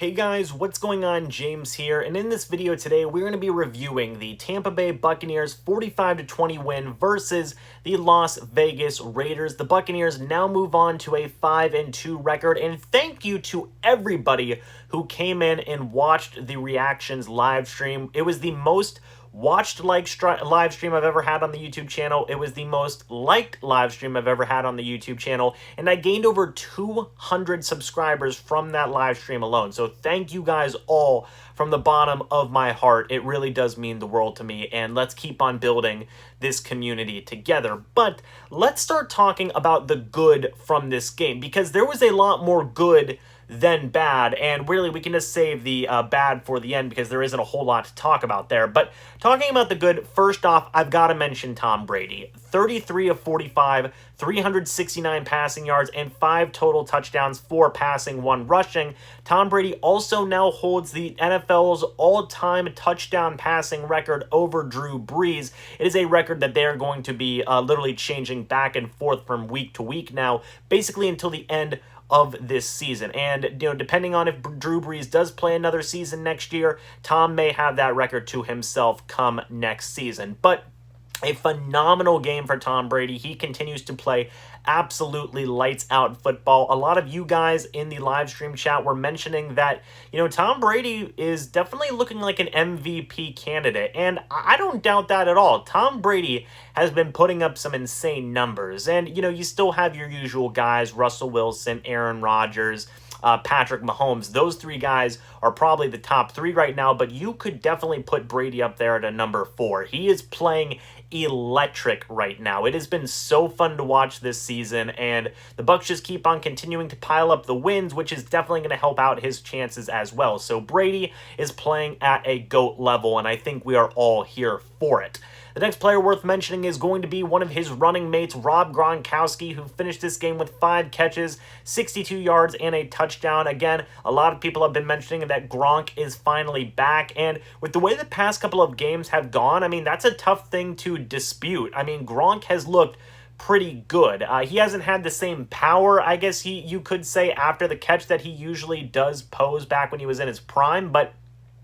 Hey guys, what's going on? James here, and in this video today we're going to be reviewing the Tampa Bay Buccaneers 45-20 win versus the Las Vegas Raiders. The Buccaneers now move on to a 5-2 record, and thank you to everybody who came in and watched the reactions live stream. It was the most watched live stream I've ever had on the YouTube channel. It was the most liked live stream I've ever had on the YouTube channel, and I gained over 200 subscribers from that live stream alone. So thank you guys all from the bottom of my heart. It really does mean the world to me, and let's keep on building this community together. But let's start talking about the good from this game, because there was a lot more good than bad, and really we can just save the bad for the end because there isn't a whole lot to talk about there. But talking about the good, first off, I've got to mention Tom Brady. 33 of 45, 369 passing yards, and 5 total touchdowns, 4 passing, 1 rushing. Tom Brady also now holds the NFL's all-time touchdown passing record over Drew Brees. It is a record that they're going to be literally changing back and forth from week to week now, basically until the end of this season. And, depending on if Drew Brees does play another season next year, Tom may have that record to himself come next season. But a phenomenal game for Tom Brady. He continues to play absolutely lights out football. A lot of you guys in the live stream chat were mentioning that, Tom Brady is definitely looking like an MVP candidate, and I don't doubt that at all. Tom Brady has been putting up some insane numbers, and, you still have your usual guys, Russell Wilson, Aaron Rodgers, Patrick Mahomes. Those 3 guys are probably the top 3 right now, but you could definitely put Brady up there at a number 4. He is playing electric right now. It has been so fun to watch this season, and the Bucs just keep on continuing to pile up the wins, which is definitely going to help out his chances as well. So Brady is playing at a GOAT level, and I think we are all here for it. The next player worth mentioning is going to be one of his running mates, Rob Gronkowski, who finished this game with 5 catches, 62 yards, and a touchdown. Again, a lot of people have been mentioning that Gronk is finally back, and with the way the past couple of games have gone, that's a tough thing to dispute. Gronk has looked pretty good. He hasn't had the same power, I guess you could say, after the catch that he usually does pose back when he was in his prime, but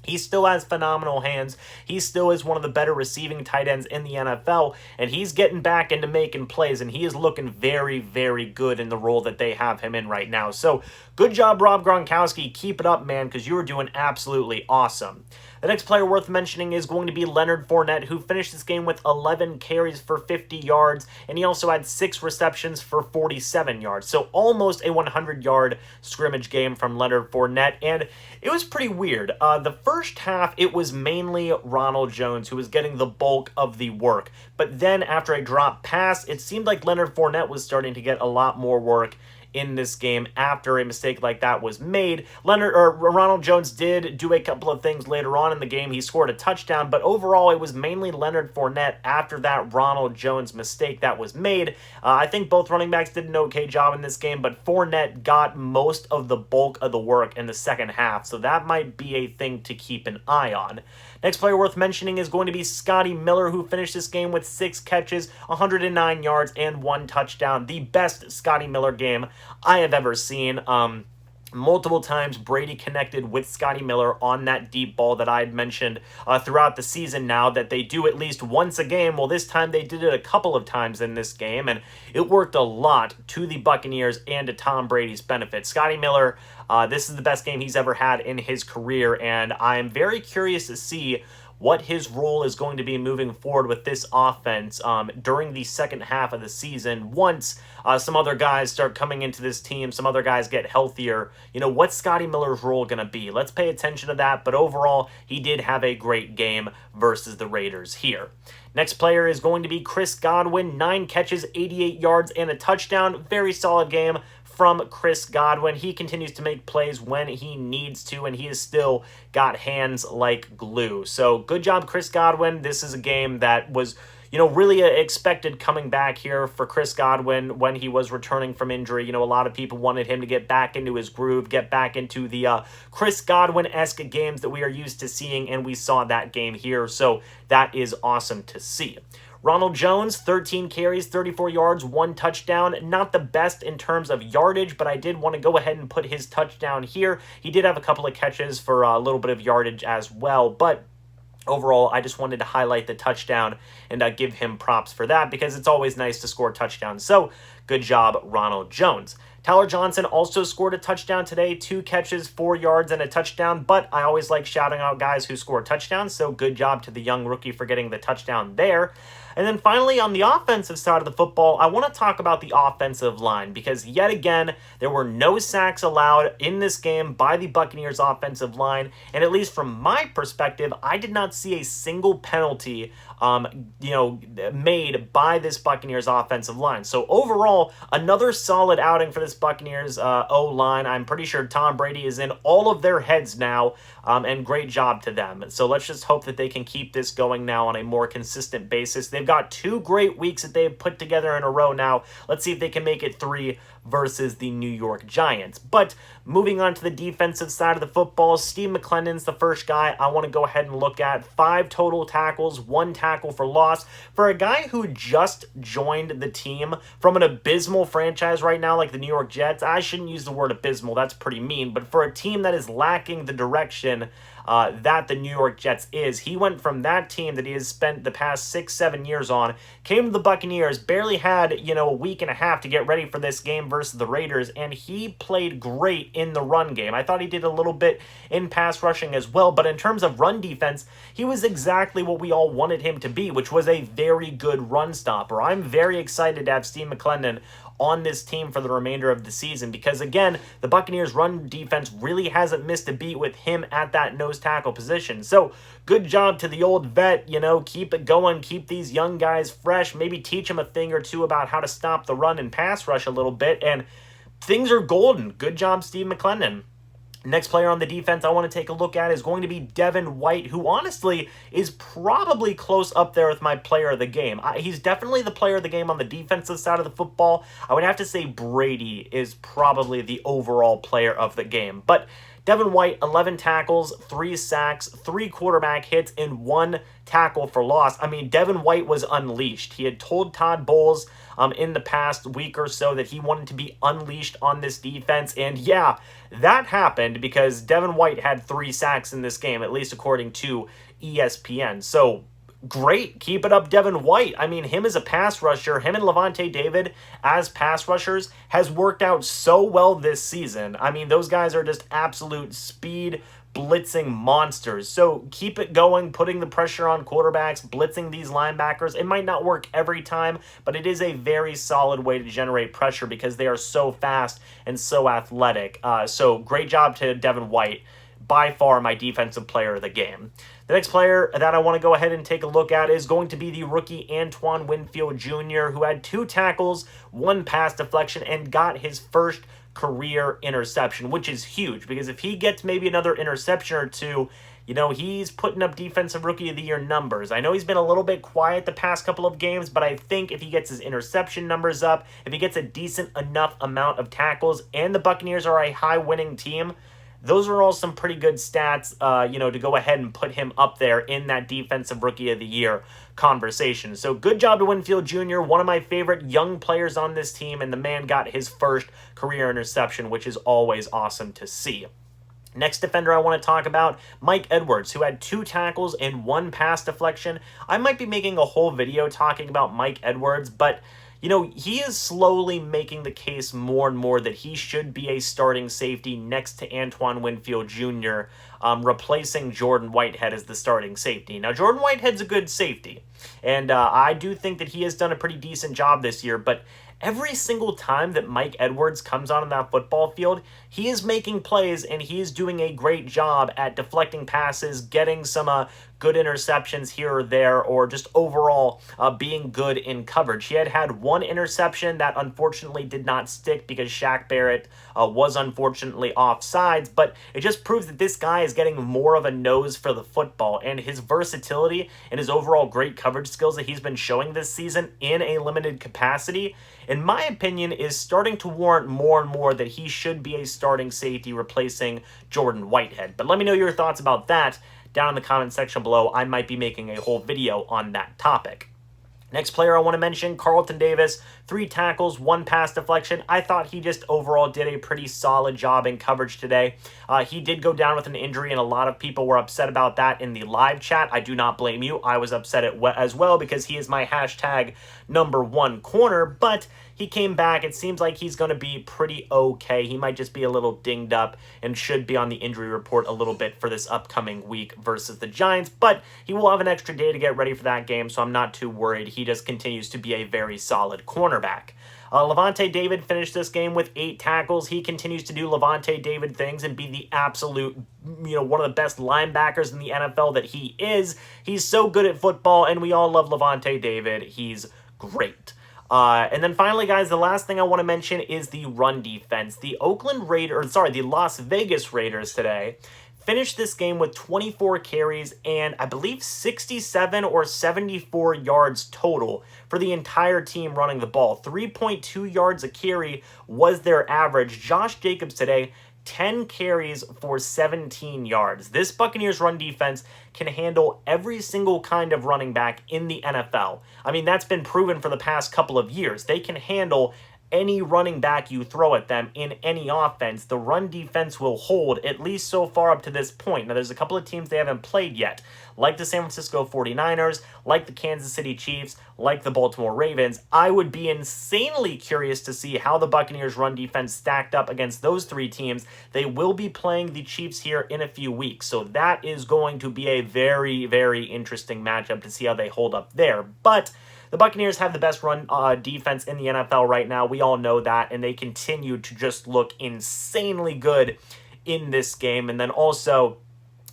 he still has phenomenal hands. He still is one of the better receiving tight ends in the NFL, and he's getting back into making plays, and he is looking very, very good in the role that they have him in right now. So good job, Rob Gronkowski. Keep it up, man, because you are doing absolutely awesome. The next player worth mentioning is going to be Leonard Fournette, who finished this game with 11 carries for 50 yards, and he also had 6 receptions for 47 yards. So almost a 100-yard scrimmage game from Leonard Fournette, and it was pretty weird. The first half, it was mainly Ronald Jones who was getting the bulk of the work, but then after a drop pass, it seemed like Leonard Fournette was starting to get a lot more work in this game after a mistake like that was made. Ronald Jones did do a couple of things later on in the game. He scored a touchdown, but overall it was mainly Leonard Fournette after that Ronald Jones mistake that was made. I think both running backs did an okay job in this game, but Fournette got most of the bulk of the work in the second half, so that might be a thing to keep an eye on. Next player worth mentioning is going to be Scotty Miller, who finished this game with 6 catches, 109 yards, and 1 touchdown. The best Scotty Miller game I have ever seen. Multiple times Brady connected with Scotty Miller on that deep ball that I had mentioned throughout the season now that they do at least once a game. Well, this time they did it a couple of times in this game, and it worked a lot to the Buccaneers and to Tom Brady's benefit. Scotty Miller, this is the best game he's ever had in his career, and I am very curious to see what his role is going to be moving forward with this offense during the second half of the season. Once some other guys start coming into this team, some other guys get healthier, what's Scotty Miller's role going to be? Let's pay attention to that, but overall, he did have a great game versus the Raiders here. Next player is going to be Chris Godwin, 9 catches, 88 yards, and a touchdown. Very solid game from Chris Godwin. He continues to make plays when he needs to, and he has still got hands like glue. So good job, Chris Godwin. This is a game that was, really expected coming back here for Chris Godwin when he was returning from injury. A lot of people wanted him to get back into his groove, get back into the Chris Godwin-esque games that we are used to seeing, and we saw that game here. So that is awesome to see. Ronald Jones, 13 carries, 34 yards, 1 touchdown. Not the best in terms of yardage, but I did want to go ahead and put his touchdown here. He did have a couple of catches for a little bit of yardage as well, but overall, I just wanted to highlight the touchdown and give him props for that because it's always nice to score touchdowns. So, good job, Ronald Jones. Tyler Johnson also scored a touchdown today, 2 catches, 4 yards, and a touchdown, but I always like shouting out guys who score touchdowns, so good job to the young rookie for getting the touchdown there. And then finally, on the offensive side of the football, I want to talk about the offensive line because yet again, there were no sacks allowed in this game by the Buccaneers offensive line. And at least from my perspective, I did not see a single penalty made by this Buccaneers offensive line. So overall, another solid outing for this Buccaneers O-line. I'm pretty sure Tom Brady is in all of their heads now, and great job to them. So let's just hope that they can keep this going now on a more consistent basis. They've got 2 great weeks that they've put together in a row now. Let's see if they can make it 3 versus the New York Giants. But moving on to the defensive side of the football, Steve McLendon's the first guy I want to go ahead and look at. 5 total tackles, 1 tackle for loss. For a guy who just joined the team from an abysmal franchise right now like the New York Jets, I shouldn't use the word abysmal, that's pretty mean, but for a team that is lacking the direction that the New York Jets is. He went from that team that he has spent the past 6-7 years on, came to the Buccaneers, barely had, a week and a half to get ready for this game versus the Raiders, and he played great in the run game. I thought he did a little bit in pass rushing as well, but in terms of run defense, he was exactly what we all wanted him to be, which was a very good run stopper. I'm very excited to have Steve McLendon on this team for the remainder of the season because, again, the Buccaneers' run defense really hasn't missed a beat with him at that nose tackle position. So, good job to the old vet, keep it going, keep these young guys fresh, maybe teach them a thing or two about how to stop the run and pass rush a little bit, and things are golden. Good job, Steve McLendon. Next player on the defense I want to take a look at is going to be Devin White, who honestly is probably close up there with my player of the game. He's definitely the player of the game on the defensive side of the football. I would have to say Brady is probably the overall player of the game. But Devin White, 11 tackles, 3 sacks, 3 quarterback hits, and 1 tackle for loss. I mean, Devin White was unleashed. He had told Todd Bowles in the past week or so that he wanted to be unleashed on this defense. And yeah, that happened because Devin White had 3 sacks in this game, at least according to ESPN. So great. Keep it up, Devin White. I mean, him as a pass rusher, him and Levante David as pass rushers has worked out so well this season. I mean, those guys are just absolute speed blitzing monsters. So keep it going, putting the pressure on quarterbacks, blitzing these linebackers. It might not work every time, but it is a very solid way to generate pressure because they are so fast and so athletic. So great job to Devin White. By far my defensive player of the game. The next player that I want to go ahead and take a look at is going to be the rookie Antoine Winfield Jr., who had 2 tackles, 1 pass deflection, and got his first career interception, which is huge because if he gets maybe another interception or 2, he's putting up Defensive Rookie of the Year numbers. I know he's been a little bit quiet the past couple of games, but I think if he gets his interception numbers up, if he gets a decent enough amount of tackles, and the Buccaneers are a high-winning team, those are all some pretty good stats, to go ahead and put him up there in that Defensive Rookie of the Year conversation. So good job to Winfield Jr., one of my favorite young players on this team, and the man got his first career interception, which is always awesome to see. Next defender I want to talk about, Mike Edwards, who had 2 tackles and 1 pass deflection. I might be making a whole video talking about Mike Edwards, but he is slowly making the case more and more that he should be a starting safety next to Antoine Winfield Jr., replacing Jordan Whitehead as the starting safety. Now, Jordan Whitehead's a good safety, and I do think that he has done a pretty decent job this year, but every single time that Mike Edwards comes on that football field, he is making plays, and he is doing a great job at deflecting passes, getting some good interceptions here or there, or just overall being good in coverage. He had 1 interception that unfortunately did not stick because Shaq Barrett was unfortunately offsides, but it just proves that this guy is getting more of a nose for the football, and his versatility and his overall great coverage skills that he's been showing this season in a limited capacity, in my opinion, is starting to warrant more and more that he should be a starting safety replacing Jordan Whitehead. But let me know your thoughts about that down in the comment section below. I might be making a whole video on that topic. Next player I want to mention, Carlton Davis, 3 tackles, 1 pass deflection. I thought he just overall did a pretty solid job in coverage today. He did go down with an injury, and a lot of people were upset about that in the live chat. I do not blame you. I was upset as well because he is my hashtag #1 corner, but he came back. It seems like he's going to be pretty okay. He might just be a little dinged up and should be on the injury report a little bit for this upcoming week versus the Giants, but he will have an extra day to get ready for that game, so I'm not too worried. He just continues to be a very solid cornerback. Levante David finished this game with 8 tackles. He continues to do Levante David things and be the absolute, one of the best linebackers in the NFL that he is. He's so good at football, and we all love Levante David. He's great. And then finally, guys, the last thing I want to mention is the run defense. The Las Vegas Raiders today finished this game with 24 carries and I believe 67 or 74 yards total for the entire team running the ball. 3.2 yards a carry was their average. Josh Jacobs today, 10 carries for 17 yards. This Buccaneers run defense can handle every single kind of running back in the NFL. I mean, that's been proven for the past couple of years. They can handle any running back you throw at them in any offense. The run defense will hold, at least so far up to this point. Now, there's a couple of teams they haven't played yet, like the San Francisco 49ers, like the Kansas City Chiefs, like the Baltimore Ravens. I would be insanely curious to see how the Buccaneers run defense stacked up against those 3 teams. They will be playing the Chiefs here in a few weeks, so that is going to be a very, very interesting matchup to see how they hold up there. But the Buccaneers have the best run defense in the NFL right now. We all know that, and they continue to just look insanely good in this game. And then also,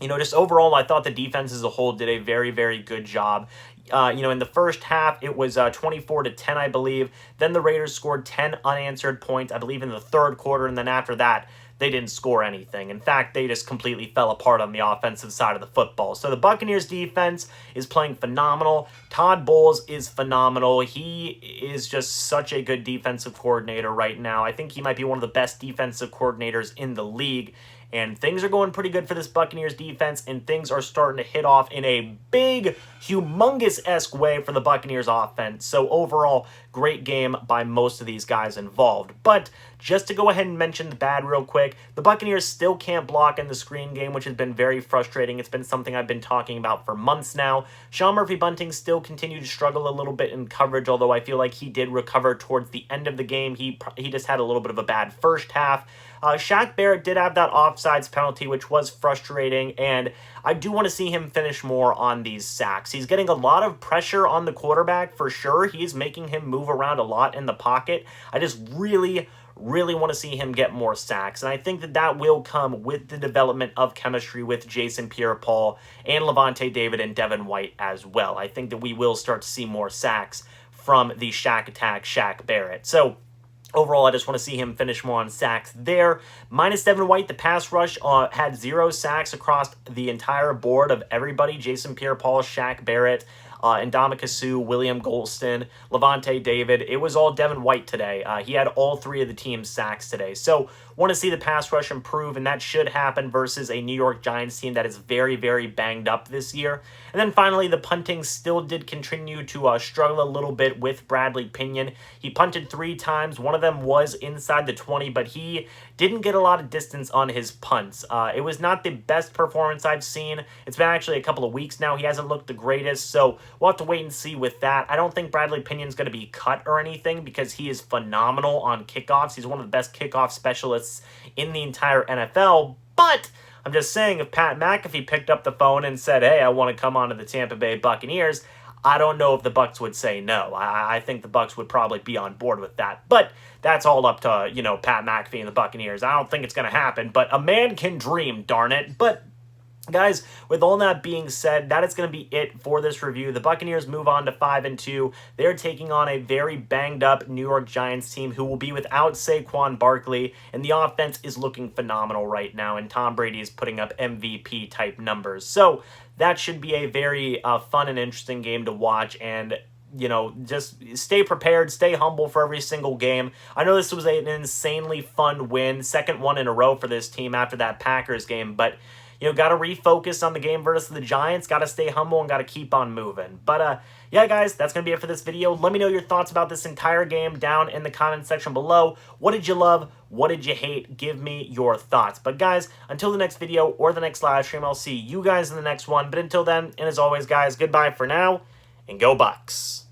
just overall, I thought the defense as a whole did a very, very good job. In the first half, it was 24-10, I believe. Then the Raiders scored 10 unanswered points, I believe, in the third quarter. And then after that, they didn't score anything. In fact, they just completely fell apart on the offensive side of the football. So the Buccaneers defense is playing phenomenal. Todd Bowles is phenomenal. He is just such a good defensive coordinator right now. I think he might be one of the best defensive coordinators in the league. And things are going pretty good for this Buccaneers defense, and things are starting to hit off in a big, humongous-esque way for the Buccaneers offense. So overall, great game by most of these guys involved. But just to go ahead and mention the bad real quick, the Buccaneers still can't block in the screen game, which has been very frustrating. It's been something I've been talking about for months now. Sean Murphy-Bunting still continued to struggle a little bit in coverage, although I feel like he did recover towards the end of the game. He just had a little bit of a bad first half. Shaq Barrett did have that offsides penalty, which was frustrating, and I do want to see him finish more on these sacks. He's getting a lot of pressure on the quarterback for sure. He's making him move around a lot in the pocket. I just really want to see him get more sacks, and I think that will come with the development of chemistry with Jason Pierre-Paul and Levante David and Devin White as well. I think that we will start to see more sacks from the Shaq attack, Shaq Barrett. So overall, I just want to see him finish more on sacks there. Minus Devin White, the pass rush had 0 sacks across the entire board of everybody. Jason Pierre-Paul, Shaq Barrett, Ndamukong Suh, William Golston, Levante David. It was all Devin White today. He had all 3 of the team's sacks today. So want to see the pass rush improve, and that should happen versus a New York Giants team that is very, very banged up this year. And then finally, the punting still did continue to struggle a little bit with Bradley Pinion. He punted 3 times. One of them was inside the 20, but he didn't get a lot of distance on his punts. It was not the best performance I've seen. It's been actually a couple of weeks now. He hasn't looked the greatest, so we'll have to wait and see with that. I don't think Bradley Pinion's going to be cut or anything because he is phenomenal on kickoffs. He's one of the best kickoff specialists in the entire NFL, but I'm just saying, if Pat McAfee picked up the phone and said, hey, I want to come on to the Tampa Bay Buccaneers, I don't know if the Bucs would say no. I think the Bucs would probably be on board with that, but that's all up to, Pat McAfee and the Buccaneers. I don't think it's going to happen, but a man can dream, darn it. But guys, with all that being said, that is going to be it for this review. The Buccaneers move on to 5-2. They're taking on a very banged-up New York Giants team who will be without Saquon Barkley, and the offense is looking phenomenal right now, and Tom Brady is putting up MVP-type numbers. So that should be a very fun and interesting game to watch, and just stay prepared, stay humble for every single game. I know this was an insanely fun win, second one in a row for this team after that Packers game, but got to refocus on the game versus the Giants, got to stay humble, and got to keep on moving. But, yeah, guys, that's going to be it for this video. Let me know your thoughts about this entire game down in the comment section below. What did you love? What did you hate? Give me your thoughts. But, guys, until the next video or the next live stream, I'll see you guys in the next one. But until then, and as always, guys, goodbye for now, and go Bucs.